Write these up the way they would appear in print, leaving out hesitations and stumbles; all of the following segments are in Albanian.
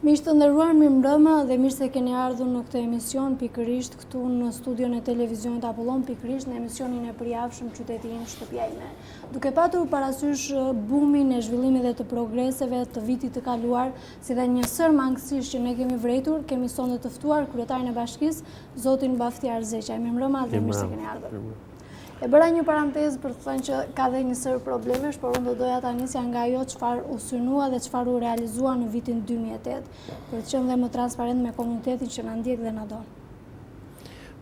Miq të nderuar, mirëmbrëma dhe mirë se keni ardhur në këtë emision, pikërisht këtu në studion e televizionit Apollon, pikërisht në emisionin e përjavshëm Qyteti im, shtëpia ime. Duke patur parasysh bumin e zhvillimit dhe të progreseve të vitit të kaluar, si dhe një sër mangësish që ne kemi vretur, kemi sonde të ftuar kryetarin e bashkisë, zotin Baftiar Zeqaj. Mirëmbrëma dhe mirë se keni ardhur. E bëra një parantezë për të thënë që ka dhe një sër problemesh, por unë do doja ta nisja nga ajo çfarë u synua dhe çfarë u realizua në vitin 2008, për të qenë dhe më transparent me komunitetin që na ndjek dhe na don.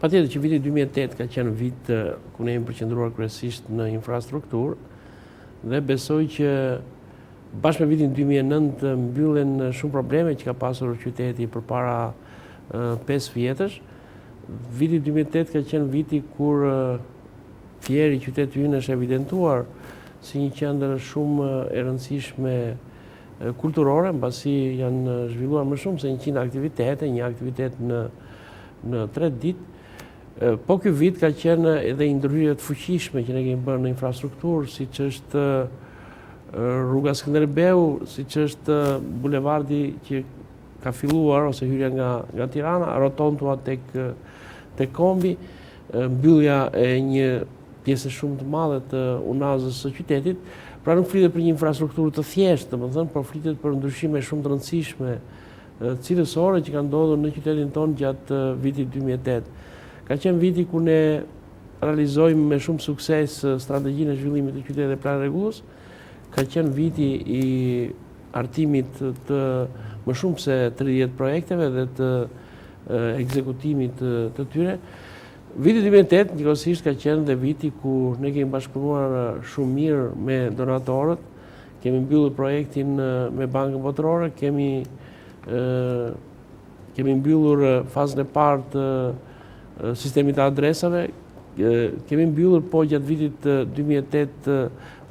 Patjetër që viti 2008 ka qenë vit ku ne jemi përqendruar kryesisht në infrastrukturë dhe besoj që bashkë me vitin 2009 mbyllen shumë probleme që ka pasur qyteti përpara 5 vjetësh. Viti 2008 ka qenë viti kur Fieri qyteti ynë është evidentuar si një qendër shumë e rëndësishme kulturore, mbasi janë zhvilluar më shumë se 100 aktivitete, një aktivitet në 3 ditë. Po ky vit ka qenë edhe një ndërhyrje të fuqishme që ne kemi bërë në infrastrukturë, siç është rruga Skënderbeu, siç është bulevardi që ka filluar ose hyrja nga Tirana, rotonda tek Kombi, mbyllja e një pjesë shumë të madhe të unazës së qytetit, pra nuk flitet për një infrastrukturë të thjeshtë, domethënë, por flitet për ndryshime shumë të rëndësishme cilësore që kanë ndodhur në qytetin tonë gjatë vitit 2008. Ka qenë viti ku ne realizojmë me shumë sukses strategjinë e zhvillimit të qytetit dhe plan rregullës. Ka qenë viti i artimit të më shumë se 30 projekteve dhe të ekzekutimit të tyre. Viti 2008 njëkohësisht ka qenë dhe viti ku ne kemi bashkëpunuar shumë mirë me donatorët, kemi mbyllur projektin me Bankën Botërore, kemi mbyllur fazën e parë të sistemit të adresave, kemi mbyllur po gjatë vitit 2008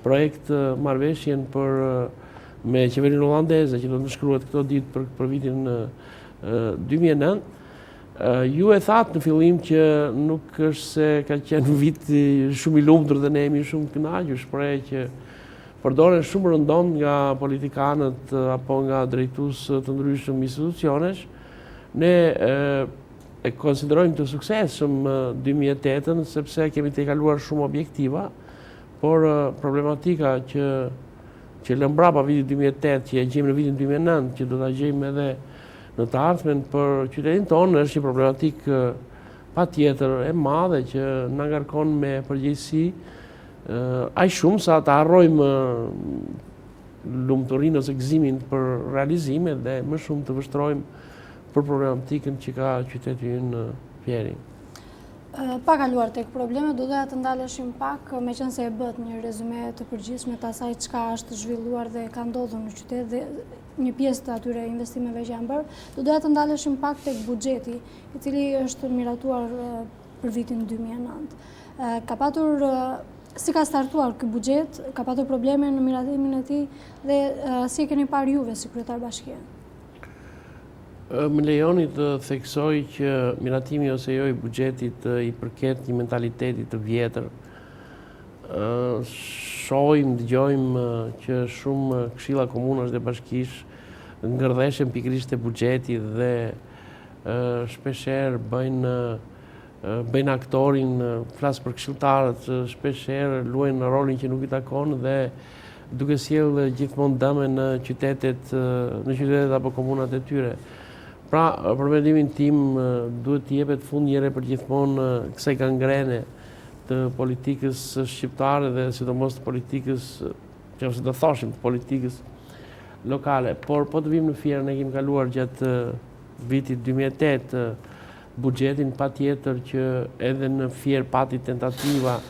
projekt marrëveshjen me qeverinë holandeze që do të nënshkruhet këto ditë për vitin 2009. Ju e thatë në fillim që nuk është se ka qenë vit shumë i lumtur dhe ne jemi shumë të kënaqur, shpreh që përdoren shumë rëndom nga politikanët apo nga drejtues të ndryshëm institucionesh. Ne e konsiderojmë të suksesshëm 2008-ën sepse kemi tejkaluar shumë objektiva, por problematika që lë mbrapa vitit 2008, që e gjejmë në vitin 2009, që do ta gjejmë edhe në të ardhmen për qytetin tonë, është një problematik patjetër e madhe që na ngarkon me përgjegjësi aq shumë sa të harrojmë lumturinë ose gëzimin për realizime dhe më shumë të vështrojmë për problematikën që ka qyteti ynë Fieri. Pa kaluar tek probleme, do doja të ndaleshim pak, meqense e bët një rezume të përgjithshme të asaj çka është zhvilluar dhe ka ndodhur në qytet dhe një pjesë të atyre investimeve që janë bërë, do doja të ndaleshim pak tek buxheti, i cili është miratuar për vitin 2009. Si ka startuar ky buxhet, ka patur probleme në miratimin e tij dhe si e keni parë juve si kryetar bashkie? Më lejoni të theksoj që miratimi ose jo i buxhetit i përket një mentaliteti të vjetër. Shohim, dëgjojmë që shumë këshilla komunash dhe bashkish ngërdheshen pikërisht te buxheti dhe shpeshherë bëjnë aktorin, flas për këshilltarët, shpeshherë luajnë rolin që nuk i takon dhe duke sjellë gjithmonë dëme në qytetet apo komunat e tyre. Pra, për mendimin tim, duhet të jepet fund njëherë për gjithmonë kësaj gangrene të politikës shqiptare dhe sidomos të politikës, ose do thoshim të politikës lokale. Por po të vim në Fier, ne kemi kaluar gjatë vitit 2008 buxhetin, patjetër që edhe në Fier pati tentativa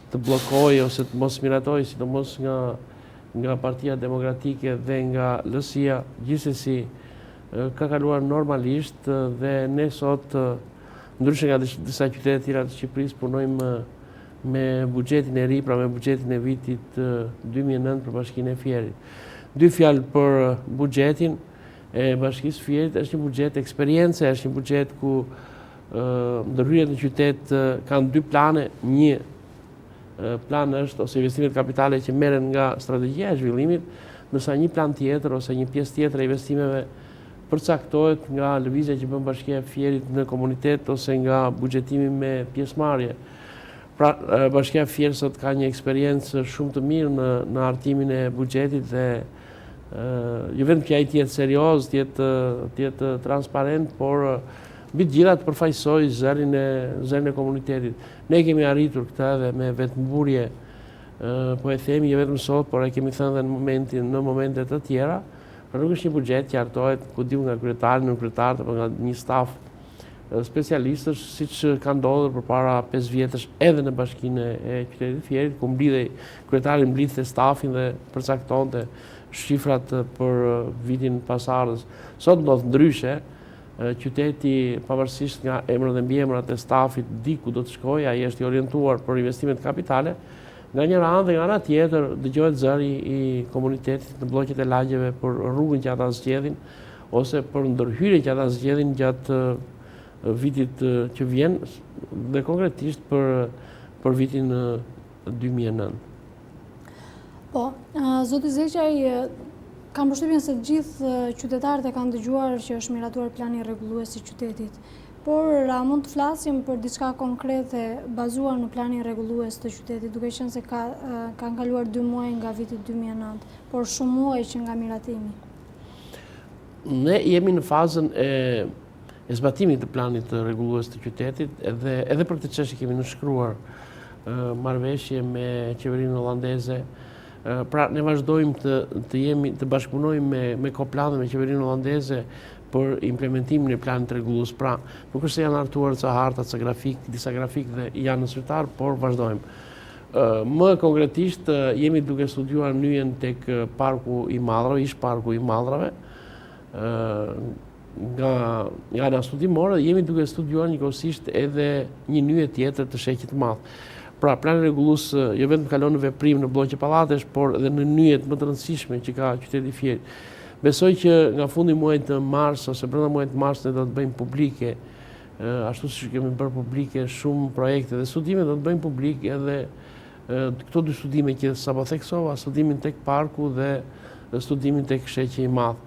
të bllokojë ose të mos miratojë, sidomos nga Partia Demokratike dhe nga LSI-a, gjithsesi ka kaluar normalisht dhe ne sot, ndryshe nga disa qytete tjera të Shqipërisë, punojmë me buxhetin e ri, pra me buxhetin e vitit 2009 për Bashkinë e Fierit. 2 fjalë për buxhetin e Bashkisë Fierit, është një buxhet eksperience, është një buxhet ku ndërhyrjet në qytet kanë 2 plane. Një plan është ose investimet kapitale që merren nga strategjia e zhvillimit, ndërsa një plan tjetër ose një pjesë tjetër e investimeve përcaktohet nga lëvizja që bën Bashkia e Fierit në komunitet ose nga buxhetimi me pjesëmarrje. Pra, Bashkia e Fierit sot ka një eksperiencë shumë të mirë në hartimin e buxhetit dhe jo vetëm që ai të jetë serioz, të jetë transparent, por mbi të gjitha të përfaqësoj zërin e komunitetit. Ne kemi arritur këtë edhe me vetëmburje, po e themi jo vetëm sot, por e kemi thënë edhe në momente të tjera. Pra nuk është një buxhet që hartohet ku diu nga kryetari, në kryetar apo nga një staf specialistësh, siç ka ndodhur përpara 5 vjetësh edhe në Bashkinë e Qytetit të Fierit, ku kryetari mblidhte stafin dhe përcaktonte shifrat për vitin pasardhës. Sot ndodh ndryshe, qyteti pavarësisht nga emrat dhe mbiemrat e stafit di ku do të shkojë, ai është i orientuar për investimet kapitale. Nga njëra anë dhe nga ana tjetër dëgjohet zëri i komunitetit në blloqet e lagjeve për rrugën që ata zgjedhin ose për ndërhyrjen që ata zgjedhin gjatë vitit që vjen dhe konkretisht për vitin 2009. Po, zoti Zeqaj, kam përshtypjen se të gjithë qytetarët e kanë dëgjuar që është miratuar plani rregullues i qytetit. Por a mund të flasim për diçka konkrete bazuar në planin rregullues të qytetit, duke qenë se kanë kaluar 2 muaj nga viti 2009, por shumë muaj që nga miratimi? Ne jemi në fazën e zbatimit të planit të rregullues të qytetit, edhe për këtë çështje kemi nënshkruar marrëveshje me qeverinë holandeze. Pra ne vazhdojmë të bashkëpunojmë me Koplan dhe me qeverinë holandeze për implementimin e planit rregullues. Pra, nuk është se janë hartuar ca harta, disa grafik dhe janë në zyrtar, por vazhdojmë. Më konkretisht jemi duke studiuar nyjen tek parku i Mallrave, ish parku i Mallrave, nga ana studimore, jemi duke studiuar njëkohësisht edhe një nyje tjetër të Sheqit të Madh. Pra, plani rregullues jo vetëm kalon në veprim në blloqe pallatesh, por edhe në nyjet më të rëndësishme që ka qyteti i Fierit. Besoj që nga fundi muajit të mars ose brenda muajit të mars ne do të bëjmë publike, ashtu siç kemi bërë publike shumë projekte dhe studime, do të bëjmë publik edhe këto 2 studime që sapo theksova, studimin tek parku dhe studimin tek Sheqi i Madh.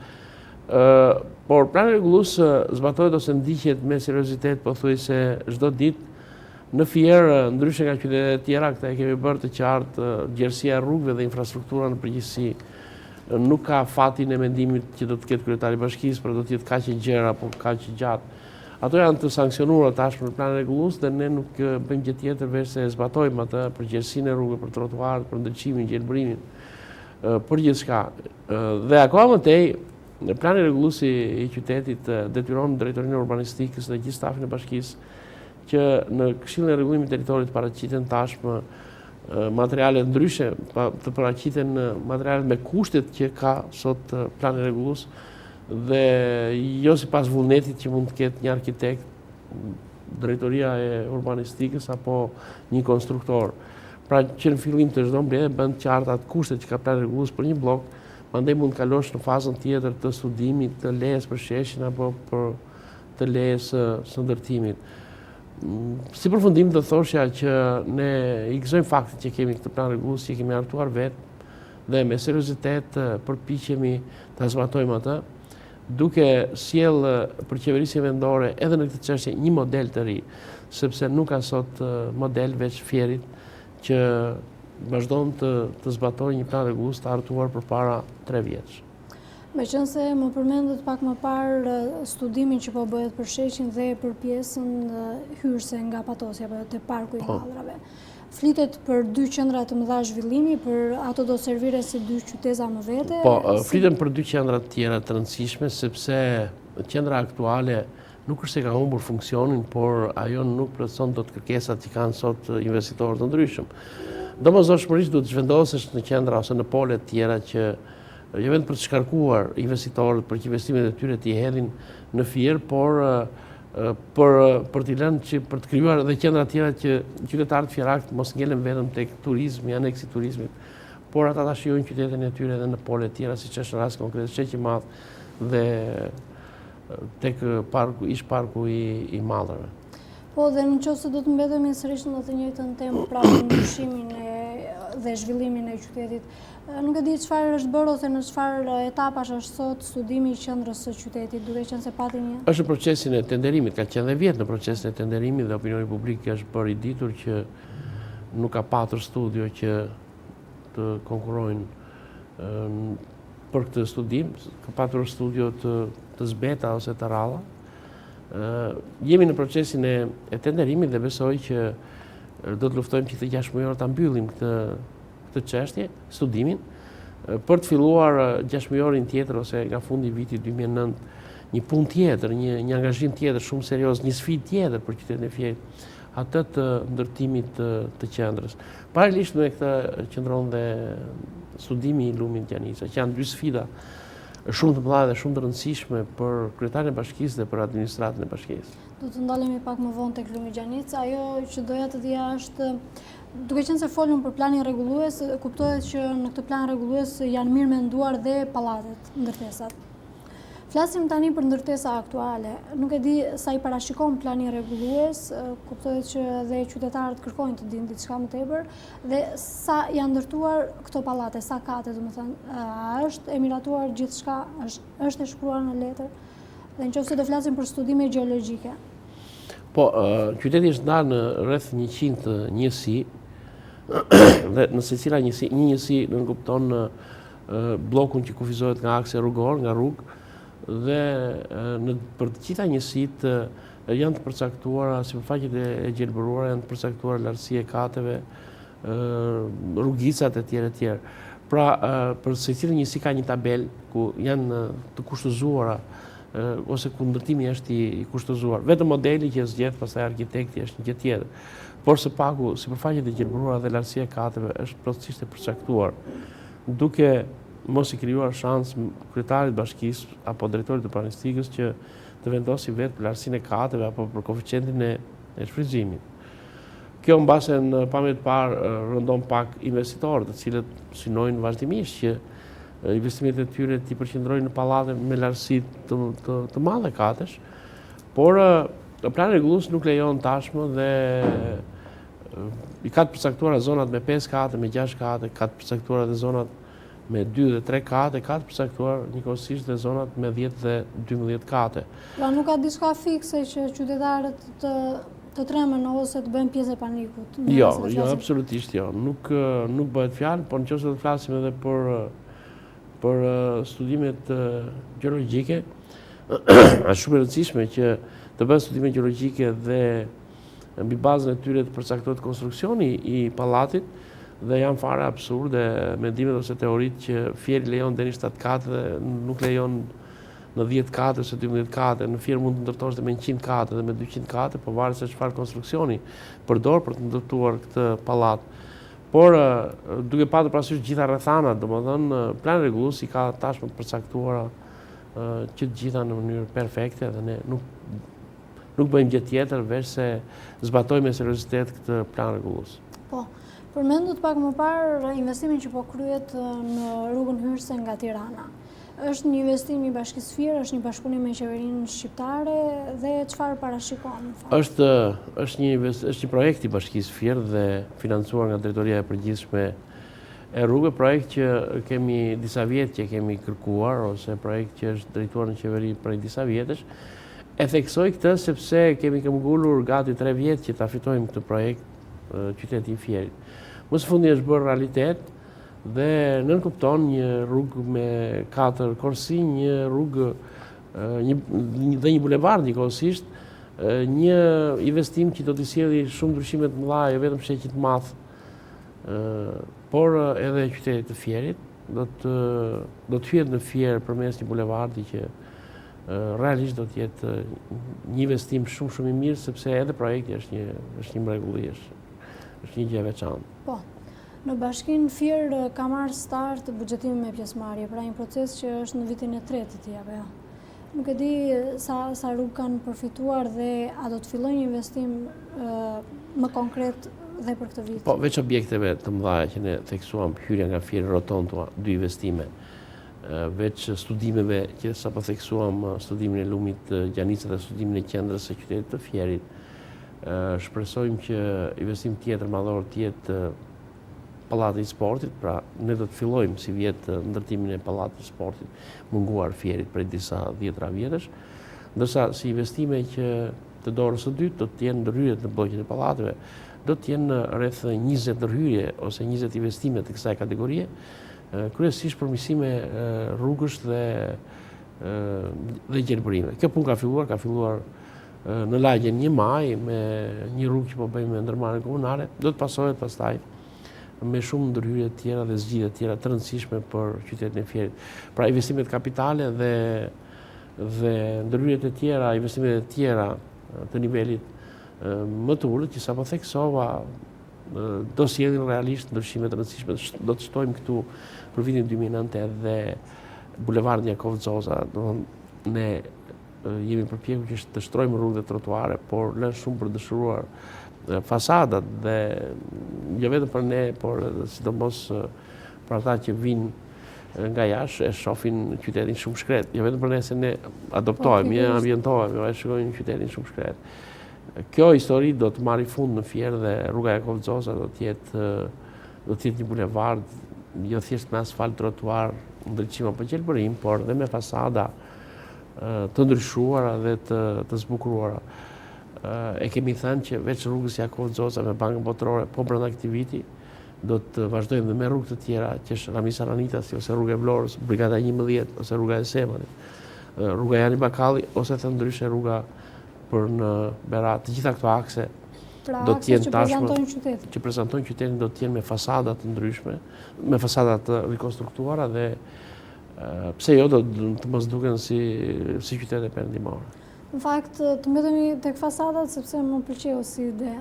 Por plani rregullues zbatohet ose ndiqet me seriozitet pothuajse çdo ditë. Në Fier, ndryshe nga qytetet e tjera, këta e kemi bërë të qartë, gjerësia e rrugëve dhe infrastruktura në përgjithësi nuk ka fatin e mendimit që do të ketë kryetari i bashkisë, por do të jetë kaq e gjerë apo kaq e gjatë. Ato janë të sanksionuara tashmë në planin rregullues dhe ne nuk bëjmë gjë tjetër veç se zbatojmë atë për gjerësinë e rrugëve, për trotuarët, për ndriçimin, gjelbrimin, për gjithçka. Dhe akoma më tej, plani rregullues i qytetit detyron drejtorinë urbanistikës dhe gjithë stafin e bashkisë që në Këshillin e Rregullimit të Territorit paraqiten tashmë materiale ndryshe, të paraqiten materialet me kushtet që ka sot plani rregullues dhe jo sipas vullnetit që mund të ketë një arkitekt, drejtoria e urbanistikës apo një konstruktor. Pra që në fillim të çdo mbledhje bën qartë atë kushtet që ka plani rregullues për një blok, mandej mund të kalosh në fazën tjetër të studimit të lejes për sheshin apo për të lejes së ndërtimit. Si përfundim do thoshja që ne i gëzojmë faktin që kemi këtë plan rregullues, që kemi hartuar vetë dhe me seriozitet përpiqemi ta zbatojmë atë, duke sjell për qeverisjen vendore edhe në këtë çështje një model të ri, sepse nuk ka sot model veç Fierit që vazhdon të zbatojë një plan rregullues të hartuar përpara 3 vjetësh. Meqense më përmendët pak më parë studimin që po bëhet për Sheqin dhe për pjesën hyrëse nga Patosi apo te parku i Mallrave. Flitet për 2 qendra të mëdha zhvillimi, për ato do servire si 2 qyteza më vete? Po, fliten për 2 qendra të tjera të rëndësishme, sepse qendra aktuale nuk është se ka humbur funksionin, por ajo nuk plotëson dot kërkesat që kanë sot investitorë të ndryshëm. Domosdoshmërisht duhet të zhvendosesh në qendra ose në pole të tjera që jo vetëm për të shkarkuar investitorët për që investimet e tyre t'i hedhin në Fier, por për t'i lënë që për të krijuar edhe qendra të tjera që qytetarët fierak mos ngelen vetëm tek turizmi, aneksi turizmit, por ata ta shijojnë qytetin e tyre edhe në pole të tjera, siç është rasti konkret Sheqi i Madh dhe tek ish parku i Mallrave. Po, dhe nëse do të mbetemi sërish në të njëjtën temë, pra ndryshimin dhe zhvillimin e qytetit. Nuk e di çfarë është bërë ose në çfarë etapash është sot studimi i qendrës së qytetit, duke qenë se pati një... Është në procesin e tenderimit, ka qenë dhe vjetë në procesin e tenderimit dhe opinioni publik është bërë i ditur që nuk ka patur studio që të konkurrojnë për këtë studim, ka patur studio të zbeta ose të ralla. Jemi në procesin e tenderimit dhe besoj që do të luftojmë që të 6 mujor të mbyllim këtë çështje, studimin, për të filluar 6 mujorin tjetër ose nga fundi vitit 2009 një punë tjetër, një angazhim tjetër shumë serioz, një sfidë tjetër për qytetin e Fierit, atë të ndërtimit të qendrës. Paralelisht me këtë qëndron dhe studimi i lumit Gjanica, që janë dy sfida shumë të mëdha dhe shumë të rëndësishme për kryetarin e bashkisë dhe për administratën e bashkisë. Do të ndalemi pak më vonë tek lumi Gjanica. Ajo që doja të dija është, duke qenë se folëm për planin rregullues, kuptohet që në këtë plan rregullues janë mirë menduar dhe pallatet, ndërtesat. Flasim tani për ndërtesa aktuale. Nuk e di sa i parashikon plani rregullues, kuptohet që dhe qytetarët kërkojnë të dinë diçka më tepër, dhe sa janë ndërtuar këto pallate, sa kate, domethënë, a është e miratuar gjithçka, është e shkruar në letër, dhe nëse do flasim për studime gjeologjike. Po, qyteti është ndarë në rreth 100 njësi, dhe në secila njësi, një njësi nënkupton bllokun që kufizohet nga akse rrugor, nga rrugë, dhe për të gjitha njësitë janë të përcaktuara sipërfaqet e gjelbëruara, janë të përcaktuara lartësia e kateve, rrugicat e tjera. Pra, për secilën njësi ka një tabel ku janë të kushtëzuara ose ku ndërtimi është i kushtëzuar. Vetëm modeli që zgjedh pastaj arkitekti është një gjë tjetër. Por së paku sipërfaqet e gjelbëruara dhe lartësia e kateve është plotësisht e përcaktuar, duke mos i krijuar shans kryetarit bashkisë apo drejtorit të planistikës që të vendosi vetë për lartësinë e kateve apo për koeficientin e shfrytëzimit. Kjo mbase në pamjet parë rëndon pak investitorët, të cilët synojnë vazhdimisht që investimet e tyre t'i përqendrojnë në pallate me lartësi të madhe katesh, por plani rregullues nuk lejon tashmë dhe i ka të përcaktuara zonat me 5 kate, me 6 kate, ka të përcaktuara dhe zonat me 2 dhe 3 kate, ka të përcaktuar njëkohësisht dhe zonat me 10 dhe 12 kate. Pra nuk ka diçka fikse që qytetarët të tremen ose të bëjnë pjesë e panikut? Jo, absolutisht jo. Nuk bëhet fjalë, por nëse do të flasim edhe për studimet gjeologjike, është shumë e rëndësishme që të bëhen studime gjeologjike dhe mbi bazën e tyre të përcaktohet konstruksioni i pallatit, dhe janë fare absurde mendimet ose teoritë që Fieri lejon deri në 7 kate dhe nuk lejon në 10 kate ose 12 kate. Në Fier mund të ndërtosh dhe me 100 kate dhe me 200 kate, po varet se çfarë konstruksioni përdor për të ndërtuar këtë pallat. Por duke patur parasysh gjitha rrethanat, domethënë plani rregullues i ka tashmë përcaktuara që të gjitha në mënyrë perfekte dhe ne nuk bëjmë gjë tjetër veç se zbatojmë me seriozitet këtë plan rregullues. Po. Përmendut pak më parë investimin që po kryhet në rrugën hyrëse nga Tirana. Është një investim i Bashkisë Fier, është një bashkëpunim me qeverinë shqiptare dhe çfarë parashikon? Është një projekt i Bashkisë Fier dhe financuar nga Drejtoria e Përgjithshme e Rrugëve, projekt që kemi disa vjet që kemi kërkuar ose projekt që është drejtuar në qeveri prej disa vjetësh. E theksoj këtë sepse kemi këmbgulur gati 3 vjet që ta fitojmë këtë projekt qyteti i Fierit. Më së fundi është bërë realitet dhe nënkupton një rrugë me 4 korsi, një rrugë dhe një bulevard njëkohësisht, një investim që do t'i sjellë shumë ndryshime të mëdha, jo vetëm sheqit të madh, por edhe qytetit të Fierit. Do të hyjet në Fier përmes një bulevardi që realisht do të jetë një investim shumë i mirë, sepse edhe projekti është një mrekulli, është një gjë e veçantë. Po. Në Bashkinë Fier ka marrë start buxhetimi me pjesëmarrje, pra një proces që është në vitin e 3 të tij apo jo. Nuk e di sa rrugë kanë përfituar dhe a do të fillojë një investim më konkret dhe për këtë vit. Po, veç objekteve të mëdha që ne theksuam, hyrja nga Fieri Rotonda, 2 investime. Veç studimeve që sapo theksuam, studimin e lumit Gjanica dhe studimin e qendrës së qytetit të Fierit. Shpresojmë që investim tjetër madhor të jetë Pallati i Sportit, pra ne do të fillojmë si vjet ndërtimin e Pallatit të Sportit, munguar Fierit prej disa 10 vjetësh, ndërsa si investime që të dorës së dytë do të jenë ndërhyrjet në blloqet e pallateve, do të jenë rreth 20 ndërhyrje ose 20 investime të kësaj kategorie, kryesisht përmirësime rrugësh dhe gjelbërime. Kjo punë ka filluar në lagjen 1 Maj me një rrugë që po bëjmë me ndërmarrjen komunale, do të pasohet pastaj me shumë ndërhyrje të tjera dhe zgjidhje të tjera të rëndësishme për qytetin e Fierit. Pra investimet kapitale dhe ndërhyrjet e tjera, investimet e tjera të nivelit më të ulët, që sapo theksova, do sjellin realisht ndryshime të rëndësishme. Do të shtojmë këtu për vitin 2019 dhe bulevardin Jakov Zoza. Ne jemi përpjekur që të shtrojmë rrugë dhe trotuare, por lënë shumë për dëshiruar fasadat dhe jo vetëm për ne, por sidomos për ata që vinë nga jashtë e shohin qytetin shumë shkret. Jo vetëm për ne se ne adoptojmë, ambientohemi, e shikojmë qytetin shumë shkret. Kjo histori do të marrë fund në Fier dhe rruga Jakov Zoza do të jetë një bulevard, jo thjesht me asfalt, trotuar, ndriçim apo gjelbërim, por dhe me fasada të ndryshuara dhe të zbukuruara. E kemi thënë që veç rrugës Jakov Zoza me Bankën Botërore, po brenda këtij viti, do të vazhdojmë dhe me rrugë të tjera, që është Ramis Aranitas, ose rruga e Vlorës, Brigada 11, ose rruga e Semanit, rruga Jani Bakalli, ose të ndryshe rruga për në Berat. Të gjitha këto akse do të jenë tashmë që prezantojnë qytetin, do të jenë me fasada të ndryshme, me fasada të rikonstruktuara dhe pse jo do të mos duken si qytete perëndimore. Në fakt, të mbetemi tek fasadat sepse më pëlqeu si ide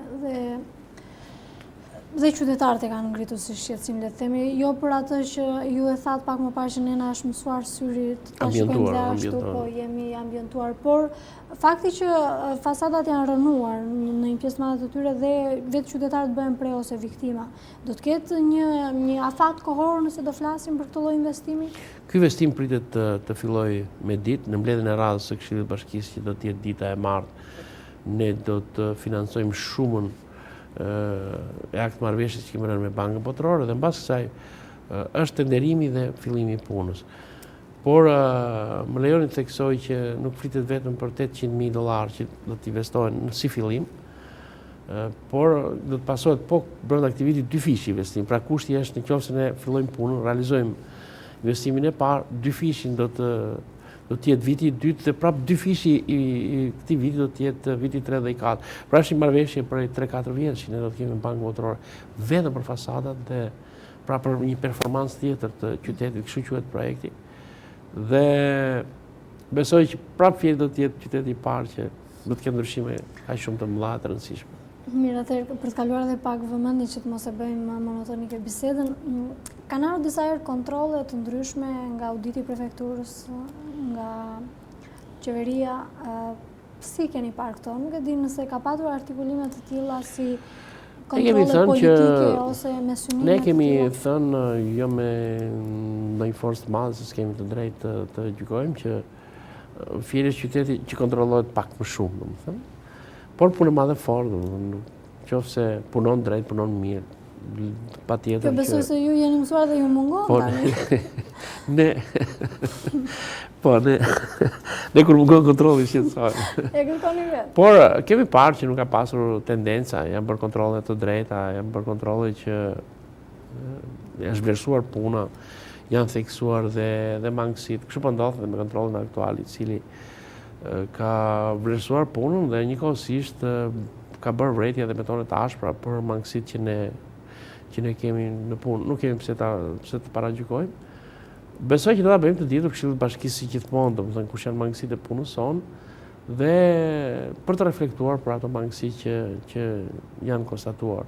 dhe qytetarët e kanë ngritur si shqetësim, le të themi, jo për atë që ju e thatë pak më parë që ne na është mësuar syri ta shikojmë dhe ashtu, po jemi ambientuar, por fakti që fasadat janë rënuar në një pjesë të madhe të tyre dhe vetë qytetarët bëhen pre ose viktima, do të ketë një afat kohor nëse do flasim për këtë lloj investimi? Ky investim pritet të fillojë me ditë, në mbledhjen e radhës së Këshillit të Bashkisë që do të jetë dita e martë, ne do të financojmë shumën e akt marrëveshjes që kemi rënë me Bankën Botërore dhe mbas kësaj është tenderimi dhe fillimi i punës. Por më lejoni të theksoj që nuk flitet vetëm për $800.000 që do të investohen si fillim, por do të pasohet brenda këtij viti 2 fishi investim. Pra kushti është nëse ne fillojmë punën, realizojmë investimin e parë, 2 fishin do të jetë viti i dytë dhe prapë 2 fishi i këtij viti do të jetë viti i 3 dhe i 4. Pra është një marrëveshje për 3-4 vjet që ne do të kemi në Bankën Botërore vetëm për fasadat dhe pra për një performancë tjetër të qytetit, kështu quhet projekti. Dhe besoj që prapë Fieri do të jetë qyteti i parë që do të ketë ndryshime kaq shumë të mëdha të rëndësishme. Mirë, atëherë për të kaluar edhe pak vëmendje që të mos e bëjmë monotonike bisedën, kanë ardhur disa herë kontrolle të ndryshme nga auditi i prefekturës, nga qeveria. Si keni parë këto? Nuk e di nëse ka patur artikulime të tilla si kontrolle politike ose me synime. Ne kemi thënë jo me ndonjë forcë të madhe, se s'kemi të drejtë të gjykojmë që Fieri është qyteti që kontrollohet pak më shumë, domethënë. Por punë madhe fort, qofse punon drejt, punon mirë, patjetër. Kjo besoj se ju jeni mësuar dhe ju mungon tani. Ne kur mungon kontrolli shqetësohemi. E kërkoni vetë. Por kemi parë që nuk ka pasur tendenca, janë bërë kontrolle të drejta, janë bërë kontrolle që janë zhvlerësuar puna, janë theksuar dhe mangësitë. Kështu po ndodh dhe me kontrollin aktual, i cili ka vlerësuar punën dhe njëkohësisht ka bërë vërejtje dhe metode të ashpra për mangësitë që ne kemi në punë. Nuk kemi pse të paragjykojmë. Besoj që do ta bëjmë të ditur Këshillit të Bashkisë si gjithmonë, domethënë kush janë mangësitë e punës sonë dhe për të reflektuar për ato mangësi që janë konstatuar.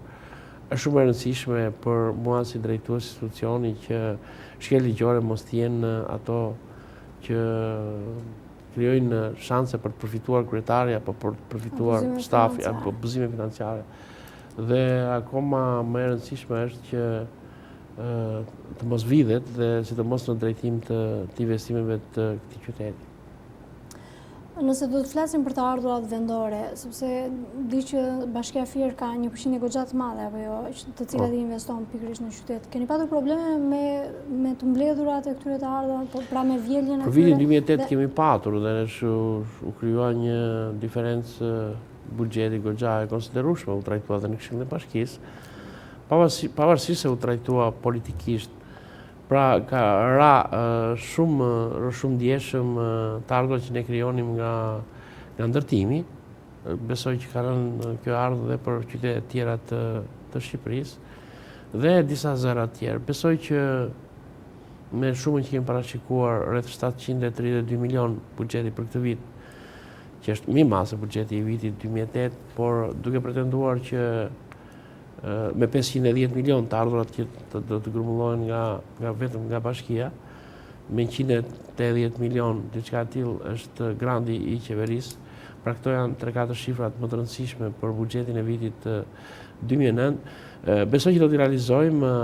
Është shumë e rëndësishme për mua si drejtues institucioni që shkel ligjore mos të jenë ato që krijojnë shanse për të përfituar kryetari apo për të përfituar stafi apo abuzime financiare. Dhe akoma më e rëndësishme është që të mos vidhet dhe sidomos në drejtim të investimeve të këtij qyteti. Nëse do të flasim për të ardhurat vendore, sepse di që Bashkia Fier ka një përqindje goxha të madhe apo jo, të cilat i investon pikërisht në qytet. Keni patur probleme me të mbledhurat e këtyre të ardhurat, pra me vjeljen e tyre? Për vitin 2008 kemi patur dhe u krijua një diferencë buxheti goxha e konsiderueshme, u trajtua dhe në Këshillin e Bashkisë, pavarësisht se u trajtua politikisht. Pra ka ra shumë ndjeshëm të ardhurat që ne krijonim nga ndërtimi. Besoj që ka rënë kjo ardhur dhe për qytetet tjera të Shqipërisë dhe disa zëra të tjerë. Besoj që me shumën që kemi parashikuar rreth 732 milion buxheti për këtë vit, që është më i madh se buxheti i vitit 2008, por duke pretenduar që me 510 milion të ardhurat që do të grumbullohen vetëm nga bashkia, me 180 milion, diçka e tillë është grandi i qeverisë. Pra këto janë 3-4 shifrat më të rëndësishme për buxhetin e vitit 2009. Besoj që do t'i realizojmë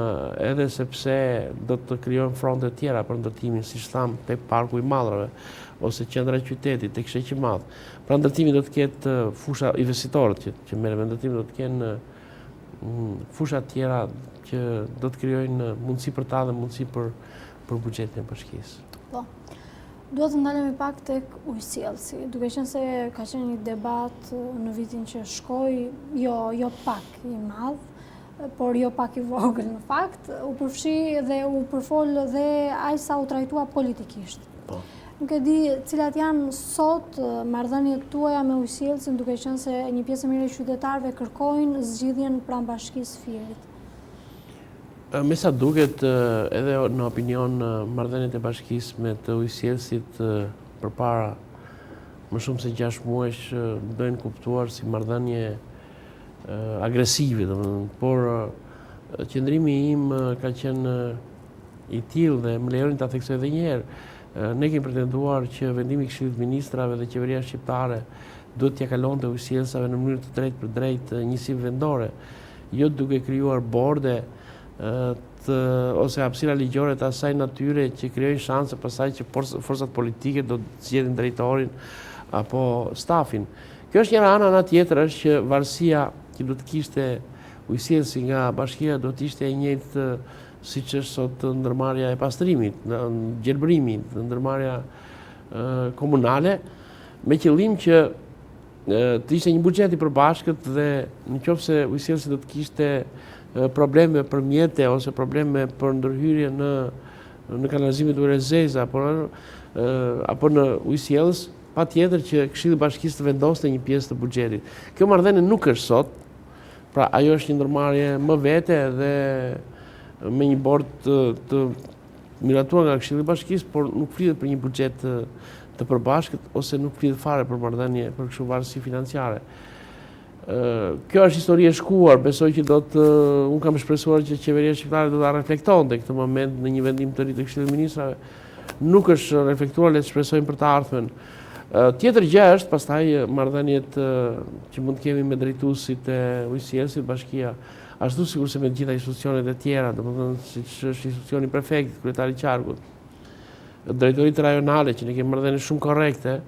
edhe sepse do të krijojmë fronte tjera për ndërtimin, siç tham, tek parku i Mallrave ose qendra e qytetit, tek sheqi i madh. Pra ndërtimi do të ketë fusha investitorët që merren me ndërtimin do të kenë fusha tjera që do të krijojnë mundësi për ta dhe mundësi për buxhetin e bashkisë. Po. Duhet të ndalemi pak tek ujësjellsi, duke qenë se ka qenë një debat në vitin që shkoi, jo pak i madh, por jo pak i vogël në fakt, u përfshi dhe u përfol dhe aq sa u trajtua politikisht. Po. Nuk e di cilat janë sot marrëdhëniet tuaja me ujësjellsin, duke qenë se një pjesë e mirë e qytetarëve kërkojnë zgjidhjen pranë Bashkisë Fierit. Me sa duket, edhe në opinion, marrëdhëniet e bashkisë me të ujësjellsit përpara më shumë se 6 muajsh bëjnë kuptuar si marrëdhënie agresive, por qëndrimi im ka qenë i tillë dhe më lejoni ta theksoj edhe një herë. Ne kemi pretenduar që vendimi i Këshillit të Ministrave dhe qeveria shqiptare duhet t'ia kalonte ujësjellsave në mënyrë të drejtë për drejtë njësive vendore, jo duke krijuar borde ose hapësira ligjore të asaj natyre që krijojnë shanse pasaj që forcat politike do të zgjedhin drejtorin apo stafin. Kjo është njëra ana tjetër është që varësia që do të kishte ujësjellsi nga bashkia do të ishte e njëjtë siç është sot ndërmarrja e pastrimit, gjelbërimit, ndërmarrja komunale, me qëllim që të ishte një buxhet i përbashkët dhe nëse ujësjellsi do të kishte probleme për mjete ose probleme për ndërhyrje në kanalizimin e Zeza apo në ujësjellës, patjetër që Këshilli i Bashkisë të vendoste një pjesë të buxhetit. Kjo marrëdhënie nuk është sot, pra ajo është një ndërmarrje më vete dhe me një bord të miratuar nga Këshilli i Bashkisë, por nuk flitet për një buxhet të përbashkët ose nuk flitet fare për marrëdhënie për kështu varësi financiare. Kjo është histori e shkuar, besoj që unë kam shpresuar që qeveria shqiptare do ta reflektonte këtë moment në një vendim të ri të Këshillit të Ministrave. Nuk është reflektuar, le të shpresojmë për të ardhmen. Tjetër gjë është pastaj marrëdhëniet që mund të kemi me drejtuesit e ujësjellsit, bashkia, ashtu sikur se me të gjitha institucionet e tjera, domethënë siç është institucioni i prefektit, kryetari i qarkut, drejtoritë rajonale që ne kemi marrëdhënie shumë korrekte,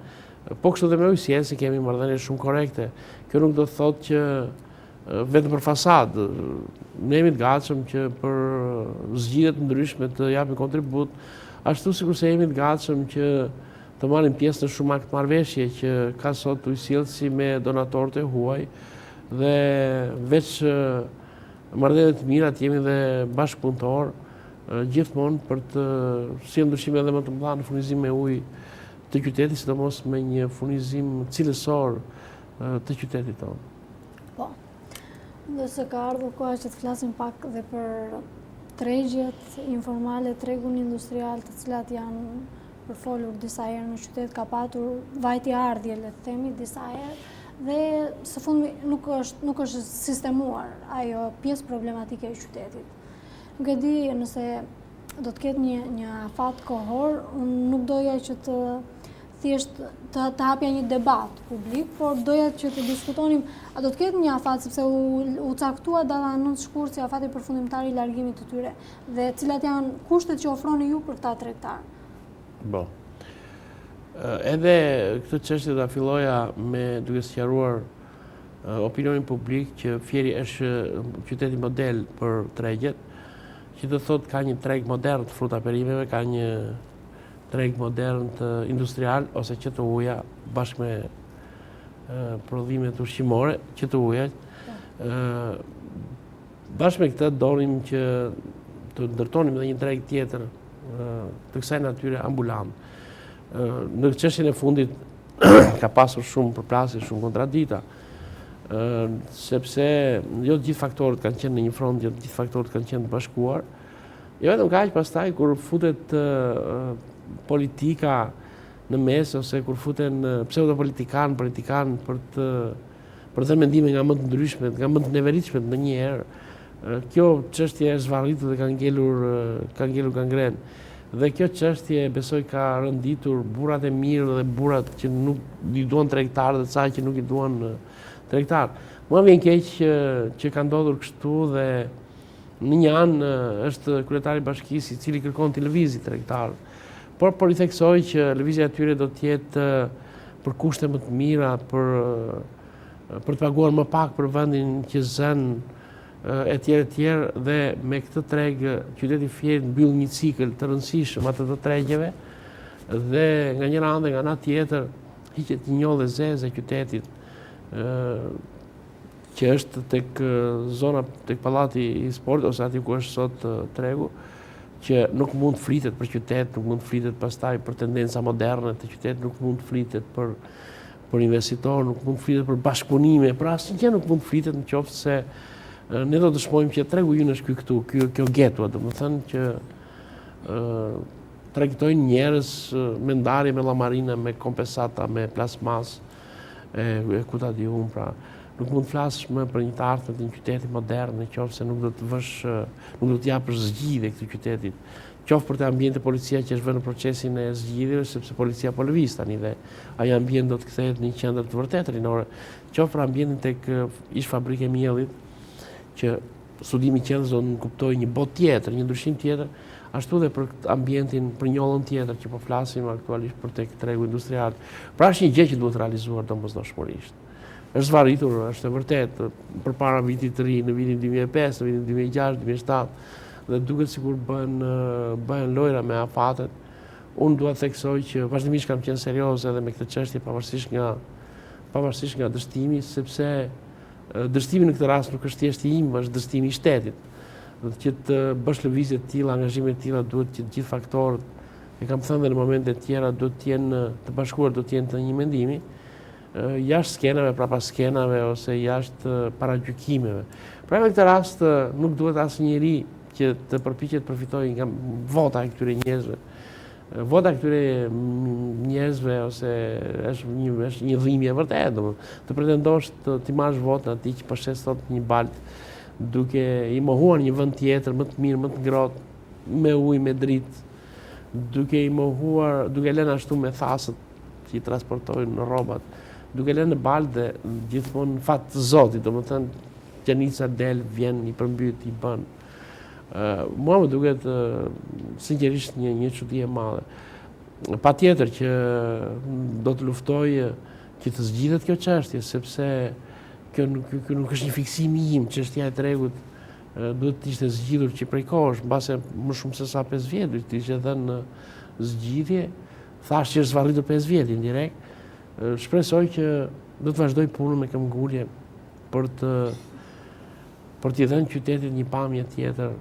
po kështu edhe me ujësjellsin kemi marrëdhënie shumë korrekte. Kjo nuk do të thotë që vetëm për fasadë, ne jemi të gatshëm që për zgjidhje të ndryshme të japim kontribut, ashtu sikur se jemi të gatshëm që të marrim pjesë në shumë marrëveshje që ka sot ujësjellsi me donatorët e huaj dhe veç marrëdhënie të mira të jemi dhe bashkëpunëtor gjithmonë për të sjellë ndryshime edhe më të mëdha në furnizim me ujë të qytetit, sidomos me një furnizim cilësor të qytetit tonë. Po. Dhe se ka ardhur koha që të flasim pak dhe për tregjet informale, tregun industrial, të cilat janë përfolur disa herë në qytet, ka patur vajtje ardhje, le të themi, disa herë, dhe së fundi nuk është sistemuar ajo pjesë problematike e qytetit. Nuk e di nëse do të ketë një afat kohor, unë nuk doja që të thjesht të hapja një debat publik, por doja që të diskutonim a do të ketë një afat, sepse u caktua data 9 shkurt si afati përfundimtar i largimit të tyre, dhe cilat janë kushtet që ofroni ju për këta tregtar. Bo. Edhe këtë çështje ta filloja me duke sqaruar opinionin publik që Fjeri është qyteti model për tregjet, që të thot ka një treg modern të fruta perimeve, ka një treg modern të industrial, ose që të uja, bashkë me prodhimet ushqimore, që të uja. Bashkë me këtë donim që të ndërtonim dhe një treg tjetër të kësaj natyre ambulant. Në çështjen e fundit ka pasur shumë përplasje, shumë kontradikta, sepse jo të gjithë faktorët kanë qenë në një front, jo të gjithë faktorët kanë qenë të bashkuar. Jo vetëm kaq, pastaj kur futet politika në mes, ose kur futen pseudopolitikan për të dhënë mendime nga më të ndryshme, nga më të neveritshme ndonjëherë, kjo çështje është zvarritur dhe ka ngelur gangren. Dhe kjo çështje besoj ka rënditur burrat e mirë dhe burrat që nuk i duan tregtar dhe ca që nuk i duan tregtar. Mua vjen keq që ka ndodhur kështu dhe në një anë është kryetari i bashkisë i cili kërkon të lëvizë tregtar. Por i theksoj që lëvizja e tyre do të jetë për kushte më të mira, për të paguar më pak për vendin që zën etj. Dhe me këtë treg qyteti Fier mbyll një cikël të rëndësishëm atë të tregjeve dhe nga njëra anë dhe nga ana tjetër hiqet një njollë zezë e qytetit që është tek zona, tek pallati i sportit ose aty ku është sot tregu, që nuk mund të flitet për qytet, nuk mund të flitet pastaj për tendenca moderne të qytetit, nuk mund të flitet për investitor, nuk mund të flitet për bashkëpunime, për asnjë gjë nuk mund të flitet nëse se ne do të dëshmojmë që tregu ynë është këtu, kjo getua, domethënë që tregtojnë njerëz me ndarje, me llamarina, me kompensata, me plasmas, e ku ta di unë, pra nuk mund të flasësh më për një të ardhme të një qyteti modern, nëse nuk do të nuk do të japësh zgjidhje këtij qytetit. Qoftë për të ambiente policia që është vënë në procesin e zgjidhjeve, sepse policia po lëviz tani dhe ai ambient do të kthehet në një qendër të vërtetë rinore. Qoftë për ambientin tek ish fabrikë e miellit, që studimi qendrës do të kuptojë një botë tjetër, një ndryshim tjetër, ashtu dhe për ambientin, për njollën tjetër që po flasim aktualisht për tek tregu industrial. Pra është një gjë që duhet realizuar domosdoshmërisht. Është zvarritur, është e vërtetë, përpara vitit të ri, në vitin 2005, në vitin 2006, 2007, dhe duket sikur bëhen lojra me afatet. Unë dua të theksoj që vazhdimisht kam qenë serioz edhe me këtë çështje pavarësisht nga dështimi, sepse dështimi në këtë rast nuk është thjesht im, është dështimi i shtetit. Dhe që të bësh lëvizje të tilla, angazhime të tilla, duhet që të gjithë faktorët, e kam thënë dhe në momente të tjera, duhet të jenë të bashkuar, duhet të jenë të një mendimi, jashtë skenave, prapa skenave ose jashtë paragjykimeve. Pra në këtë rast nuk duhet asnjëri që të përpiqet të përfitojë nga vota e këtyre njerëzve. Vota këtyre njerëzve ose është një dhimbje e vërtetë, të pretendosh të marrësh votën atij që po shes sot një baltë duke i mohuar një vend tjetër më të mirë, më të ngrohtë, me ujë, me dritë, duke i mohuar, duke lënë ashtu me thasët që i transportojnë rrobat, duke lënë në balë dhe gjithmonë në fat të Zotit, domethënë qenica del, vjen, i përmbyt, i bën. Mua më duket sinqerisht një çudi e madhe. Patjetër që do të luftoj që të zgjidhet kjo çështje, sepse kjo nuk është një fiksim im, çështja e tregut duhet të ishte zgjidhur që prej kohësh, mbase më shumë se sa 5 vjet, duhet të ishte dhënë zgjidhje. Thash që është zvarritur 5 vjet indirekt. Shpresoj që do të vazhdoj punën me këmbgulje për t'i dhënë qytetit një pamje tjetër,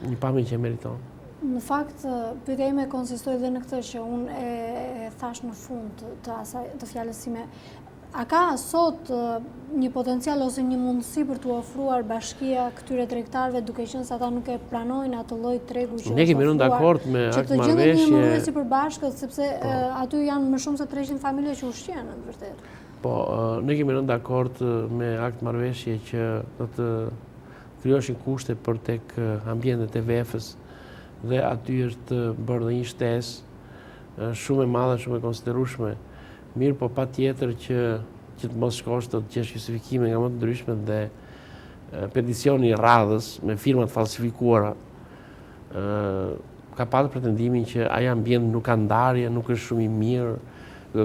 një pamje që meriton. Në fakt, pyetja ime konsistoi edhe në këtë që unë e thash në fund të fjalës time. A ka sot një potencial ose një mundësi për t'u ofruar bashkia këtyre tregtarëve, duke qenë se ata nuk e pranojnë atë lloj tregu që ne kemi rënë dakord me akt marrëveshje, që të gjenden një mënyrë sipërbashkët, sepse aty janë më shumë se 300 familje që ushqejnë në të vërtetë. Po, ne kemi rënë dakord me akt marrëveshje që do të krijoshin kushte për tek ambientet e VF-s dhe aty është bërë dhe një shtesë shumë e madhe, shumë e konsiderueshme. Mirë, po patjetër që të mos shkosh të gjesh justifikime nga më të ndryshme dhe peticioni i radhës me firmat falsifikuara ka pasur pretendimin që ai ambient nuk ka ndarje, nuk është shumë i mirë,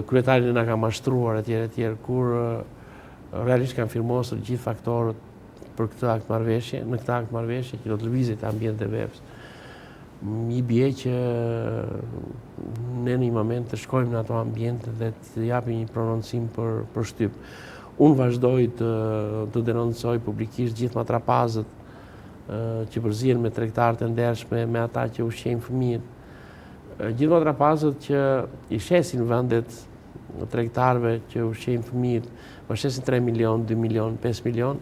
kryetari na ka mashtruar etj, kur realisht kanë firmosur gjithë faktorët për këtë akt marrëveshje, në këtë akt marrëveshje që do të lëvizet ambient e veps. I bie që ne në një moment të shkojmë në ato ambiente dhe të japim një prononcim për shtyp. Unë vazhdoj të denoncoj publikisht gjithë matrapazët që përzihen me tregtarët e ndershme, me ata që ushqejnë fëmijët. Gjithë matrapazët që i shesin vendet tregtarëve që ushqejnë fëmijët, më shesin 3 milion, 2 milion, 5 milion,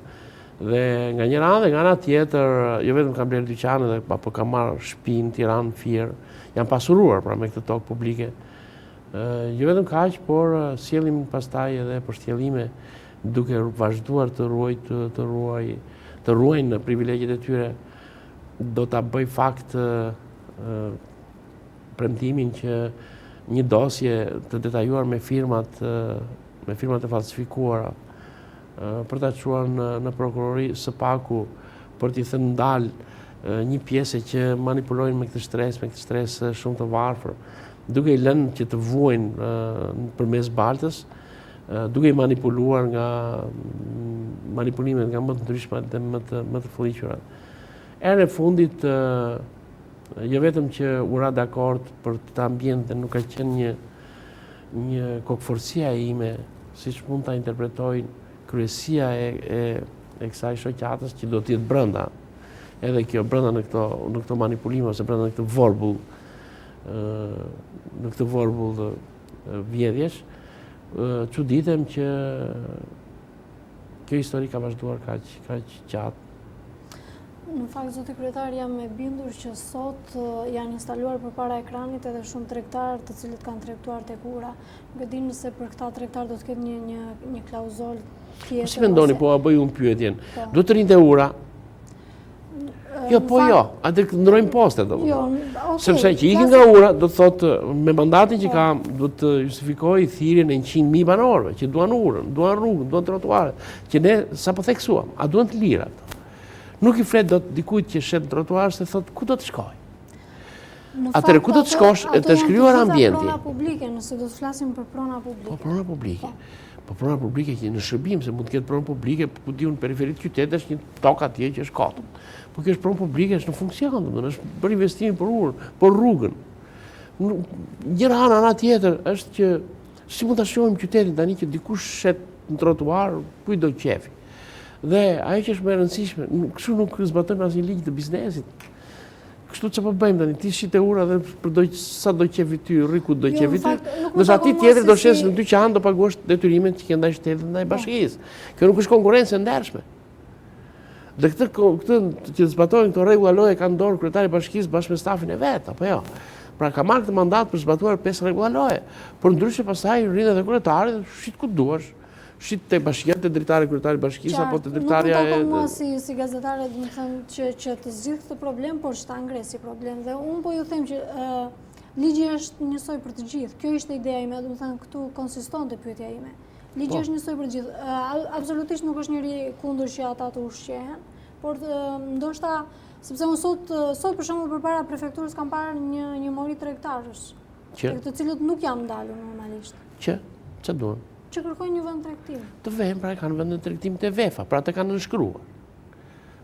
dhe nga njëra anë dhe nga ana tjetër, jo vetëm kam blerë dyqane, apo kam marrë shtëpi në Tiranë, Fier, janë pasuruar pra me këtë tokë publike. Jo vetëm kaq, por sjellim pastaj edhe përshtjellime duke vazhduar të ruajnë privilegjet e tyre. Do ta bëj fakt premtimin që një dosje të detajuar me firmat e falsifikuara për ta çuar në prokurori së paku për t'i thënë ndalë një pjesë që manipulojnë me këtë stres shumë të varfër, duke i lënë që të vuajnë përmes baltës, duke i manipuluar nga manipulimet nga më të ndryshme dhe më të fëlliqura. Erën e fundit, jo vetëm që u ra dakord për këtë ambient dhe nuk ka qenë një kokëforsia ime, siç mund ta interpretojnë kryesia e kësaj shoqatës që do të jetë brenda, edhe kjo brenda në këto manipulime ose brenda në këtë vorbull vjedhjesh, çuditem që kjo histori ka vazhduar kaq gjatë. Në fakt, zoti kryetar, jam e bindur që sot janë instaluar përpara ekranit edhe shumë tregtarë të cilët kanë tregtuar tek ura. Nuk e di nëse për këta tregtarë do të ketë një klauzol tjetër. Si mendoni, po a bëj unë pyetjen? Do të rinte ura? Jo, atë ndrojmë postet domethënë. Sepse që ikin nga ura, do të thotë me mandatin që kam, do të justifikoj thirrjen e 100.000 banorëve që duan urën, duan rrugën, duan trotuare, që ne sapo theksuam, a duan të lira ato. Nuk i flet dot dikujt që shet trotuar se thot ku do të shkoj. Atëherë ku do të shkosh të shkruar ambienti? Prona publike, nëse do të flasim për prona publike. Po prona publike. Po prona publike që në shërbim, se mund të ketë pronë publike, ku diun në periferit të qytetit është një tokë atje që është kotëm. Po kjo është pronë publike, është në funksion, domethënë është për investimin për urën, për rrugën. Gjëra ana tjetër është që si mund ta shohim qytetin tani që dikush shet në trotuar, kujt do qefi. Dhe ajo që është më e rëndësishme, kështu nuk zbatojmë asnjë ligj të biznesit. Kështu çfarë bëjmë tani? Ti shite ura dhe sa do qefi ty, rri ku do qefi ty. Nëse aty tjetër do shes në dyqan, do paguash detyrimet që ke ndaj shtetit ndaj bashkisë. Kjo nuk është konkurrencë e ndershme. Dhe këtë që zbatojnë këto rregulla loje ka dorë kryetari i bashkisë bashkë me stafin e vet, apo jo? Pra ka marrë këtë mandat për zbatuar 5 rregulla loje. Por ndryshe pastaj rrin edhe kryetari dhe shit ku duash. Shit te bashkia, te dritari kryetari i bashkisë apo te dritarja e. Nuk mua si gazetare, do të them që të zgjidh këtë problem, por që ta ngres si problem. Dhe unë po ju them që ligji është njësoj për të gjithë. Kjo ishte ideja ime, do të them këtu konsistonte pyetja ime. Ligji është njësoj për të gjithë. Absolutisht nuk është njëri kundër që ata të ushqehen, por ndoshta sepse unë sot për shembull përpara prefekturës kam parë një mori tregtarësh, të cilët nuk janë ndalur normalisht. Ç'a duan? Që kërkojnë një vend tregtimi. Të vend, pra kanë vendin tregtim të vefa, pra ata kanë nënshkruar.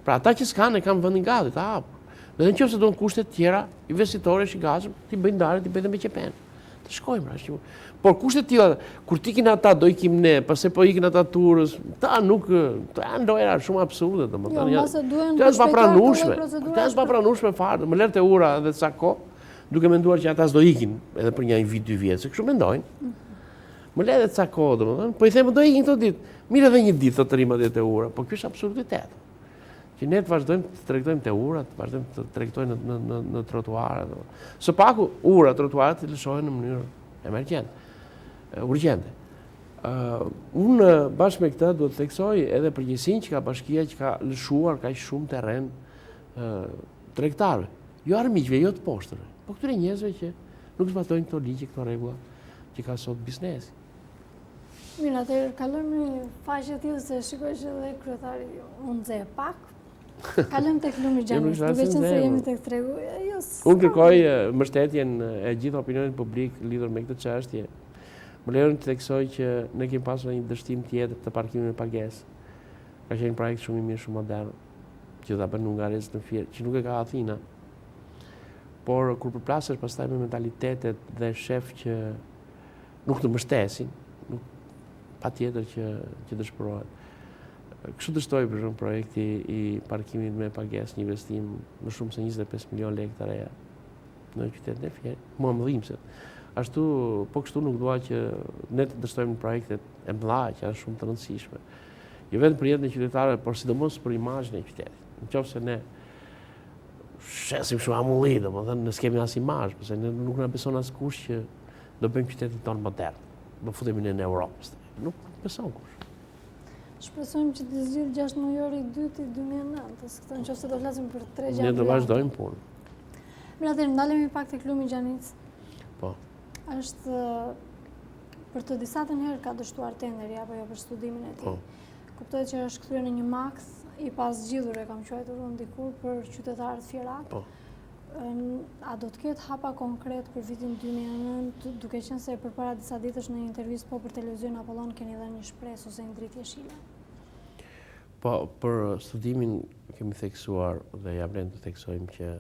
Pra ata që s'kanë kanë vendin gati, të hapur. Dhe nëse duan kushte të tjera, investitorësh i gatshëm, ti bëjnë ndarje, ti bëjnë me qepen. Të shkojmë pra. Por kushte të tilla, kur tikin ata do ikim ne, pse po ikin ata turës, ta nuk, janë lojra shumë absurde domethënë. Jo, mbase duhen të papranueshme. Të papranueshme fare, më lërte ura edhe sa kohë, duke menduar që ata s'do ikin edhe për një vit, 2 vjet, se kështu mendojnë. Më le edhe ca kohë, domethënë, po i them do ikin këto ditë. Mirë edhe një ditë të rrimë atje te ura, po ky është absurditet. Që ne të vazhdojmë të tregtojmë te ura, të vazhdojmë të tregtojmë në trotuare. Së paku ura, trotuaret të lëshohen në mënyrë emergjente, urgjente. Unë bashkë me këtë duhet të theksoj edhe përgjegjësinë që ka bashkia që ka lëshuar kaq shumë terren tregtarëve. Jo armiqve, jo të poshtërve, po këtyre njerëzve që nuk zbatojnë këto ligje, këto rregulla që ka sot biznesi. Mirë, atëherë kalojmë në faqe tjetër se shikoj që edhe kryetari unë nxe pak. Kalëm tek Lumi Gjanis, duke qenë se jemi tek tregu. Unë kërkoj mbështetjen e gjithë opinionit publik lidhur me këtë çështje. Më lejoni të theksoj që ne kemi pasur një dështim tjetër të parkimit me pagesë. Ka qenë një projekt shumë i mirë, shumë modern, që ta bën Hungarisë në Fier, që nuk e ka Athina. Por kur përplasesh pastaj me mentalitetet dhe shef që nuk të mbështesin, patjetër që dëshpërohet. Kështu dështoi për shembull projekti i parkimit me pagesë, një investim më shumë se 25 milion lekë të reja në qytetin e Fier. Mua më dhimbse. Ashtu, po kështu nuk dua që ne të dështojmë projektet e mëdha që janë shumë të rëndësishme. Jo vetëm për jetën e qytetarëve, por sidomos për imazhin e qytetit. Nëse ne shesim shumë amulli, domethënë ne s'kemi as imazh, pse ne nuk na beson askush që do bëjmë qytetin tonë modern. Do futemi në Europë. Nuk beson kush. Shpresojmë që të zgjidhë 6 mujori 2-2009, këtë nëse do flasim për 3 gjatë. Ne do vazhdojmë punë. Mirë, ndalemi pak tek Lumi Gjanis. Po. Është për të disa të njerë ka dështuar tenderi apo jo për studimin e tij. Kuptohet që është kthyer në një maks i pasgjidhur, e kam quajtur unë dikur, për qytetarët fierak. Po. A do të ketë hapa konkret për vitin 2009, duke qenë se përpara disa ditësh në një intervistë po për televizion Apollon keni dhënë një shpresë ose një dritë jeshile? Po, për studimin kemi theksuar dhe ja vlen të theksojmë që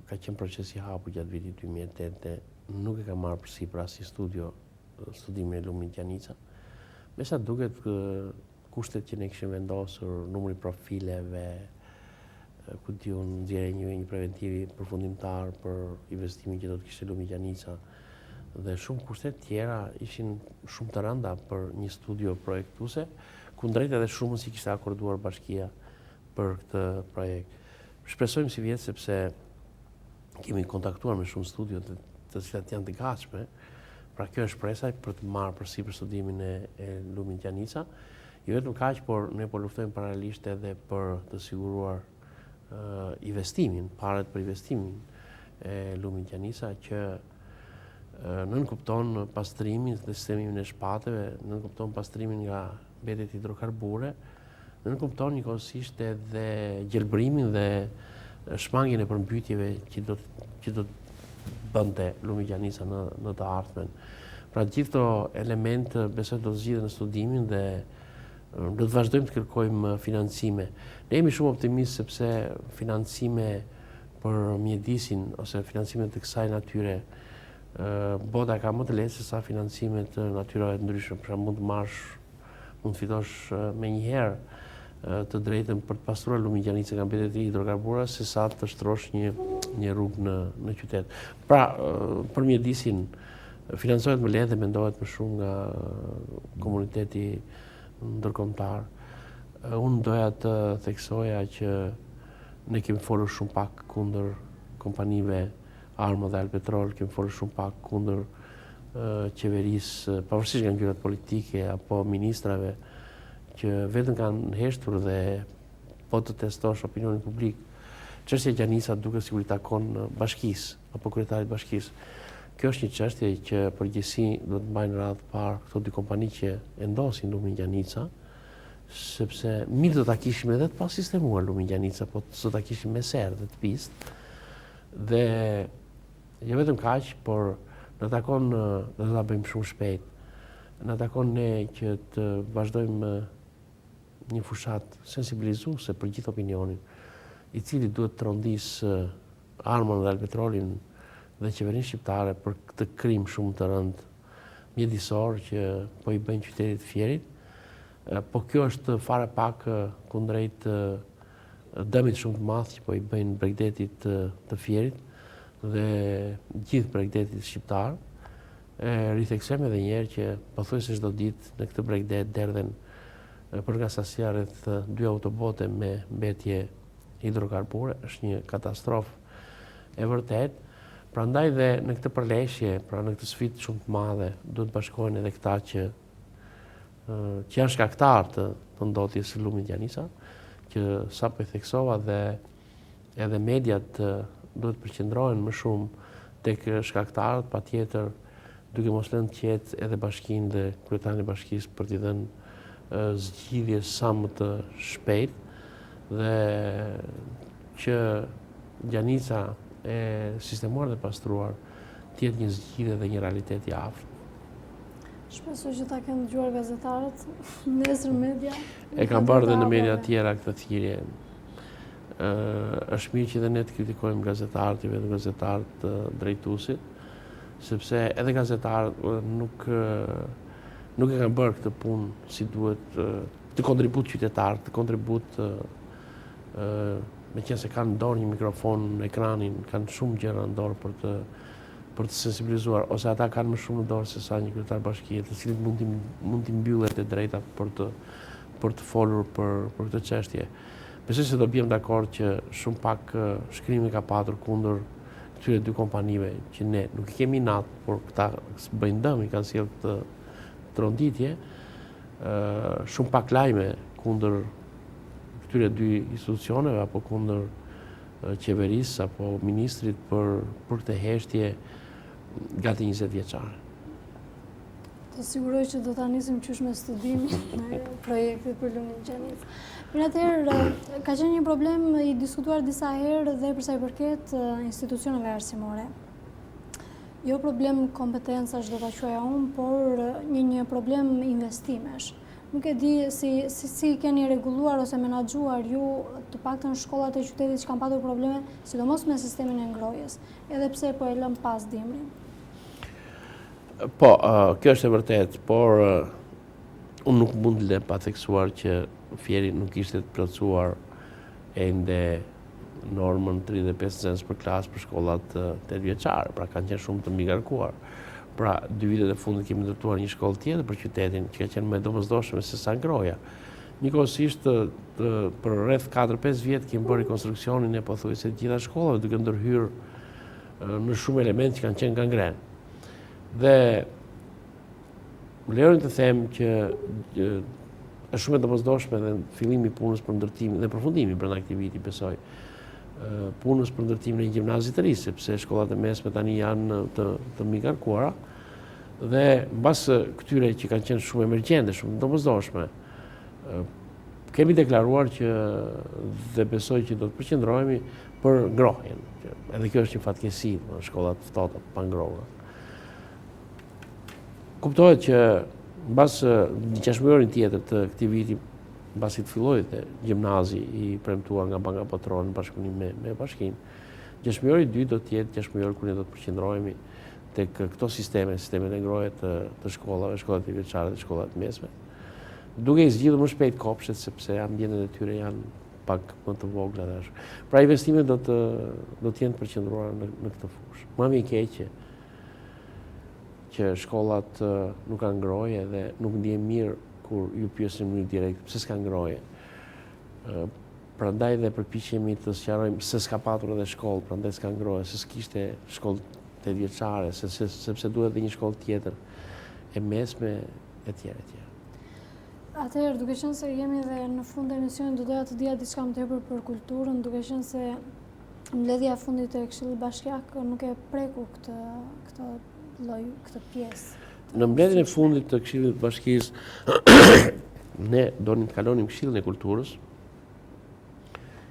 ka qenë proces i hapur gjatë vitit 2008, nuk e ka marrë përsipër asnjë studimin e Lumit Gjanica. Me sa duket kushtet që ne kishim vendosur, numri profileve, ku diun nxjerrje një preventivi përfundimtar për investimin që do të kishte Lumi Gjanica dhe shumë kushtet tjera ishin shumë të rënda për një studio projektuese, ku drejt edhe shumën si kishte akorduar bashkia për këtë projekt. Shpresojmë si vjetë sepse kemi kontaktuar me shumë studio të cilat janë të gatshme. Pra kjo është shpresa për të marrë përsipër studimin e Lumit Gjanica. Jo vetëm kaq, por ne po luftojmë paralelisht edhe për të siguruar investimin, parat për investimin e Lumit Gjanica që nënkupton pastrimin dhe sistemimin e shpateve, nënkupton pastrimin nga mbetet hidrokarbure, nënkupton njëkohësisht edhe gjelbrimin dhe shmangjen e përmbytjeve që do të bënte Lumi Gjanica në të ardhmen. Pra gjithë këto elementë besoj do të zgjidhen në studimin dhe do të vazhdojmë të kërkojmë financime. Ne jemi shumë optimistë sepse financime për mjedisin ose financime të kësaj natyre bota ka më të lehtë se sa financime të natyrave të ndryshme. Pra mund të fitosh me njëherë të drejtën për të pastruar Lumin Gjanica nga mbetet e hidrokarbura se sa të shtrosh një rrugë në qytet. Pra, për mjedisin financohet më lehtë dhe mendohet më shumë nga komuniteti ndërkombëtar. Unë doja të theksoja që ne kemi folur shumë pak kundër kompanive Armë dhe Alpetrol, kemi folur shumë pak kundër qeverisë, pavarësisht nga ngjyrat politike apo ministrave që vetëm kanë heshtur dhe po të testosh opinionin publik. Çështja e Gjanica duket sikur i takon bashkisë apo kryetarit bashkisë. Kjo është një çështje që përgjithësi do të mbajnë radhë parë këto dy kompani që endosin Lumin Gjanica, sepse mirë do ta kishim edhe të pasistemuar Lumin Gjanica, po do ta kishim me serë dhe të pistë. Dhe jo vetëm kaq, por na takon do ta bëjmë shumë shpejt. Na takon ne që të vazhdojmë një fushat sensibilizuese për gjithë opinionin, i cili duhet të rondisë Armën dhe Alpetrolin dhe qeverinë shqiptare për këtë krim shumë të rënd mjedisor që po i bëjnë qytetit Fierit. Po kjo është fare pak kundrejt dëmit shumë të madh që po i bëjnë Bregdetit të Fierit dhe gjithë Bregdetit shqiptar. Ritheksojmë edhe një herë që pothuajse çdo ditë në këtë Bregdet derdhen për nga sasia rreth 2 autobote me mbetje hidrokarbure. Është një katastrofë e vërtetë. Prandaj dhe në këtë përleshje, pra në këtë sfidë shumë të madhe, duhet bashkohen edhe këta që janë shkaktar të ndodhjes së Lumit Gjanica, që sapo i theksova dhe edhe mediat duhet përqendrohen më shumë tek shkaktarët, patjetër duke mos lënë qetë edhe bashkinë dhe kryetarin e bashkisë për t'i dhënë zgjidhje sa më të shpejt dhe që gjanica e sistemuar dhe pastruar tjetë një zgjidhje dhe një realitet i afërt. Shpresoj që ta kenë dëgjuar gazetarët nesër media. E kam bërë dhe në media tjera këtë thirrje. Është mirë që dhe ne të kritikojmë gazetarët, vetëm gazetarët drejtuesit, sepse edhe gazetarët nuk e kanë bërë këtë punë si duhet, të kontribut qytetar, të kontribut me qenë se kanë në dorë një mikrofon në ekranin, kanë shumë gjëra në dorë për të sensibilizuar, ose ata kanë më shumë në dorë se sa një kryetar bashkie, të cilët mund t'i mbyllet e drejta për të folur për këtë çështje. Besoj se do bjem dakord që shumë pak shkrimi ka patur kundër këtyre dy kompanive, që ne nuk i kemi natë, por këta bëjnë dëm, i kanë sjellë këtë tronditje, shumë pak lajme kundër këtyre dy institucioneve apo kundër qeverisë apo ministrit për këtë heshtje gati 20 vjeçare. Të siguroj që do ta nisim qysh me studimin e projektit për lumin Gjanic. Mirë, atëherë, ka qenë një problem i diskutuar disa herë dhe përsa i përket institucioneve arsimore. Jo problem kompetencash do ta quaja unë, por një problem investimesh. Nuk e di si keni reguluar ose menaxhuar ju të paktën shkollat e qytetit që kanë patur probleme, sidomos me sistemin e ngrohjes, edhe pse po e lëm pas dimrin. Po, kjo është e vërtet, por unë nuk mund të lë pa theksuar që Fieri nuk ishte të plotësuar ende normën 35 nxënës për klasë për shkollat 8 vjeçare, pra kanë qenë shumë të mbigarkuar. Pra, 2 vitet e fundit kemi ndërtuar një shkollë tjetër për qytetin, që ka qenë më domosdoshme se sa ngrohja. Njëkohësisht për rreth 4-5 vjet kemi bërë rekonstruksionin e pothuajse të gjitha shkollave, duke ndërhyrë në shumë elementë që kanë qenë gangren. Dhe lejoni të them që është shumë e domosdoshme dhe fillimi i punës për ndërtimin dhe përfundimi brenda këtij viti, besoj, punës për ndërtimin e një gjimnazi të ri, sepse shkollat e mesme tani janë të mbigarkuara dhe mbas këtyre që kanë qenë shumë emergjente, shumë domosdoshme, kemi deklaruar që dhe besoj që do të përqendrohemi për ngrohjen. Edhe kjo është një fatkeqësi, shkollat ftohta pa ngrohur. Kuptohet që mbas gjashmëjorin tjetër të këtij viti, mbasi të filloi të gjimnazi i premtuar nga Banka Botërore në bashkëpunim me bashkinë, gjashmëjori i dytë do të jetë gjashmëjori kur ne do të përqendrohemi tek këto sistemet e ngrohjes të shkollave, shkollat e vjeçare dhe shkollat mesme, duke i zgjidhur më shpejt kopshtet sepse ambientet e tyre janë pak më të vogla tash. Pra investimet do të jenë përqendruara në këtë fushë. Më e keq që shkollat nuk kanë ngrohje dhe nuk ndihen mirë kur ju pyesin në mënyrë direkte pse s'ka ngrohje. Prandaj dhe përpiqemi të sqarojmë se s'ka patur edhe shkollë, prandaj s'ka ngrohje, se s'kishte shkollë 8 vjeçare, sepse duhet edhe një shkollë tjetër e mesme etj. Atëherë, duke qenë se jemi dhe në fund të emisionit, do doja të dija diçka më tepër për kulturën, duke qenë se mbledhja e fundit e Këshillit Bashkiak nuk e preku këtë pjesë. Në mbledhjen e fundit të Këshillit Bashkisë, ne donim të kalonim Këshillin e Kulturës,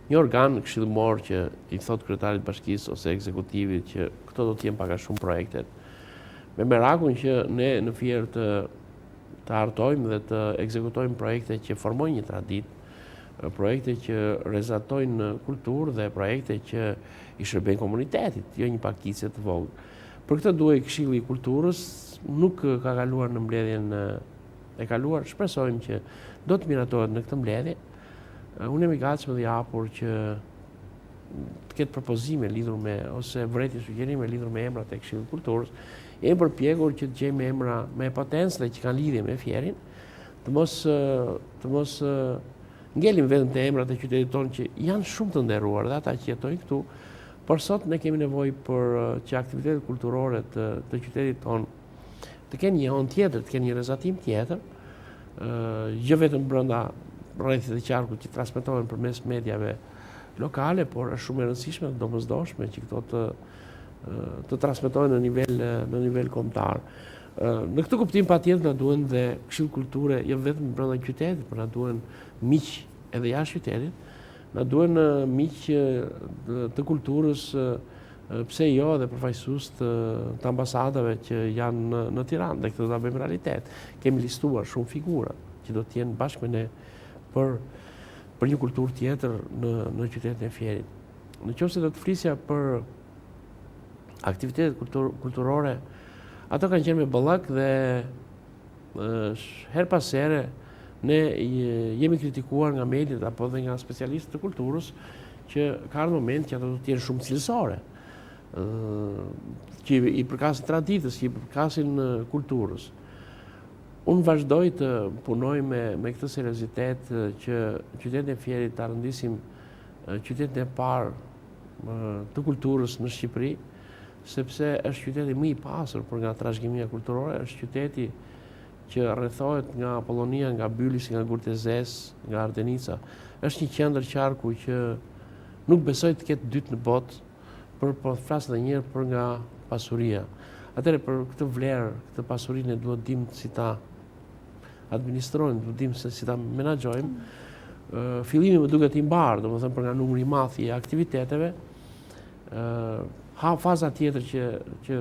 një organ këshillmor që i thot kryetarit bashkisë ose ekzekutivit që këto do të jenë pak a shumë projektet, me merakun që ne në Fier të hartojmë dhe të ekzekutojmë projekte që formojnë një traditë, projekte që rezatojnë kulturë dhe projekte që i shërbejnë komunitetit, jo një pakicë të vogël. Për këtë duhej Këshilli i Kulturës, nuk ka kaluar në mbledhjen e kaluar, shpresojmë që do të miratohet në këtë mbledhje. Unë jam i gatshëm dhe i hapur që të ketë propozime lidhur me, ose vërejtje sugjerime lidhur me emrat e Këshillit të Kulturës. Jemi përpjekur që të gjejmë emra me potencë dhe që kanë lidhje me Fierin, të mos ngelim vetëm te emrat e qytetit tonë që janë shumë të nderuar dhe ata që jetojnë këtu, por sot ne kemi nevojë për që aktivitetet kulturore të qytetit tonë të kenë një anë tjetër, të kenë një rezatim tjetër, jo vetëm brenda rrethit të qarkut që transmetohen përmes mediave lokale, por është shumë e rëndësishme dhe domosdoshme që këto të transmetohen në nivel kombëtar. Në këtë kuptim patjetër na duhen dhe Këshill Kulture jo vetëm brenda qytetit, por na duhen miq edhe jashtë qytetit, Na duhen miq të kulturës, pse jo dhe përfaqësues të ambasadave që janë në Tiranë, dhe këtë do ta bëjmë realitet. Kemi listuar shumë figura që do të jenë bashkë me ne për një kulturë tjetër në qytetin e Fierit. Nëse do të flisja për aktivitetet kulturore, ato kanë qenë me bollak dhe her pas here ne jemi kritikuar nga mediat apo dhe nga specialistët të kulturës që ka ardhur moment që ato do të jenë shumë cilësore, që i përkasin traditës, që i përkasin kulturës. Unë vazhdoj të punoj me këtë seriozitet që qytetin e Fierit ta rëndisim qytetin e parë të kulturës në Shqipëri, sepse është qyteti më i pasur për nga trashëgimia kulturore, është qyteti që rrethohet nga Apollonia, nga Bylisi, nga Gurtezes, nga Ardenica. Është një qendër qarku që nuk besoj të ketë dytë në botë, për po flas edhe një herë për nga pasuria. Atëherë për këtë vlerë, këtë pasurinë duhet dim si ta administrojmë, duhet dim si ta menaxhojmë. Fillimi më duket i mbarë, domethënë për nga numri i madh i aktiviteteve. Faza tjetër që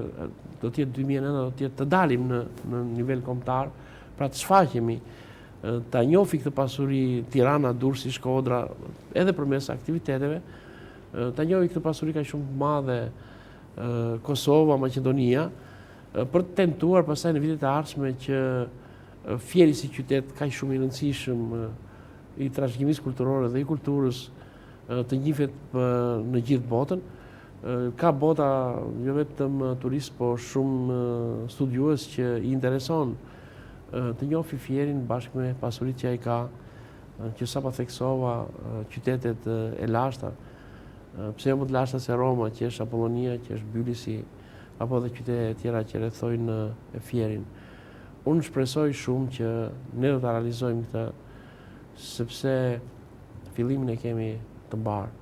do të jetë 2009, do të jetë të dalim në nivel kombëtar, pra të shfaqemi, ta njohë këtë pasuri Tirana, Durrësi, Shkodra, edhe përmes aktiviteteve, ta njohë këtë pasuri kaq shumë të madhe Kosova, Maqedonia, për të tentuar pastaj në vitet e ardhshme që Fieri si qytet kaq shumë i rëndësishëm i trashëgimisë kulturore dhe i kulturës të njihet në gjithë botën. Ka bota jo vetëm turist, po shumë studiues që i intereson të njohë Fierin bashkë me pasuritë që ai ka, që sapo theksova qytetet e lashta, pse jo më të lashta se Roma, që është Apollonia, që është Bylisi, apo dhe qytetet e tjera që rrethojnë Fierin. Unë shpresoj shumë që ne do ta realizojmë këtë, sepse fillimin e kemi të mbarë.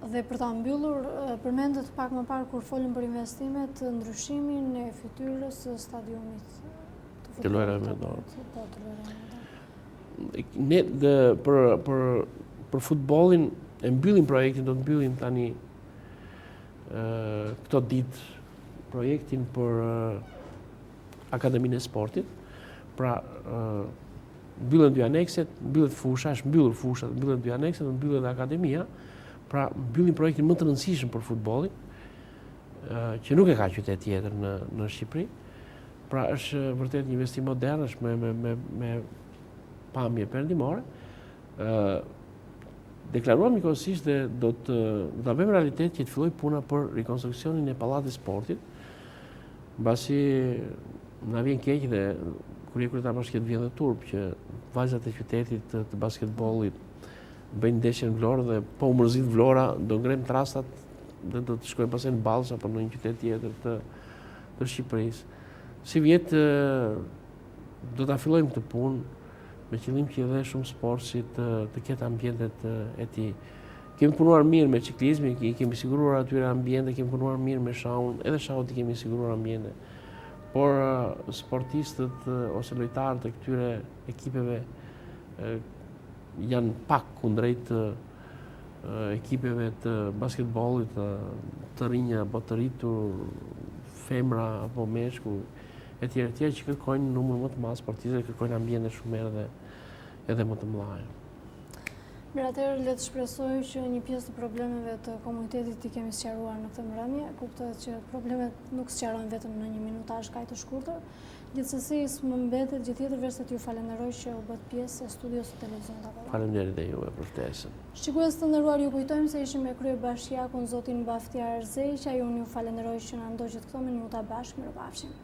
Dhe për ta mbyllur, përmendet pak më parë kur folëm për investimet, ndryshimin e fytyrës së stadiumit të lojrave me dorë. Po, të lojrave me dorë. Ne për futbollin e mbyllim projektin, do të mbyllim tani këto ditë projektin për Akademinë e Sportit. Pra mbyllen 2 anekset, mbyllet fusha, është mbyllur fusha, mbyllen 2 anekset, mbyllet dhe akademia. Pra mbyllim projektin më të rëndësishëm për futbollin, që nuk e ka qytet tjetër në Shqipëri. Pra është vërtet një investim modern, është me pamje perëndimore. Deklaruam njëkohësisht dhe do ta bëjmë realitet që të fillojë puna për rikonstruksionin e pallatit sportit, mbasi na vjen keq dhe kur je kryetar bashkët vjen dhe turp që vajzat e qytetit të basketbollit bëjnë ndeshje në Vlorë dhe po u mërzit Vlora, do ngrem trastat dhe do të shkojmë pastaj në Ballës apo në një qytet tjetër të Shqipërisë. Si vjet do ta fillojmë këtë punë me qëllim që edhe shumë sportsi të ketë ambientet e tij. Kemi punuar mirë me ciklizmin, i kemi siguruar atyre ambiente, kemi punuar mirë me shahun, edhe shahut i kemi siguruar ambiente. Por sportistët ose lojtarët e këtyre ekipeve janë pak kundrejt ekipeve të basketbollit të rinj apo të rritur, femra apo meshkuj, etj. Që kërkojnë numër më të madh sportistëve, kërkojnë ambiente shumë edhe më të mëdha. Mirë, atëherë le të shpresoj që një pjesë të problemeve të komunitetit i kemi sqaruar në këtë mbrëmje. Kuptohet që problemet nuk sqarohen vetëm në një minutazh kaq të shkurtër. Gjithsesi, më mbetet gjë tjetër veç se t'ju falenderoj që u bët pjesë e studios të televizionit Apollon. Faleminderit dhe juve për ftesën. Shikues të nderuar, ju kujtojmë se ishim me kryebashkiakun zotin Baftiar Zej, që ai unë ju falenderoj që na ndoqët këto minuta bashkë. Mirupafshim.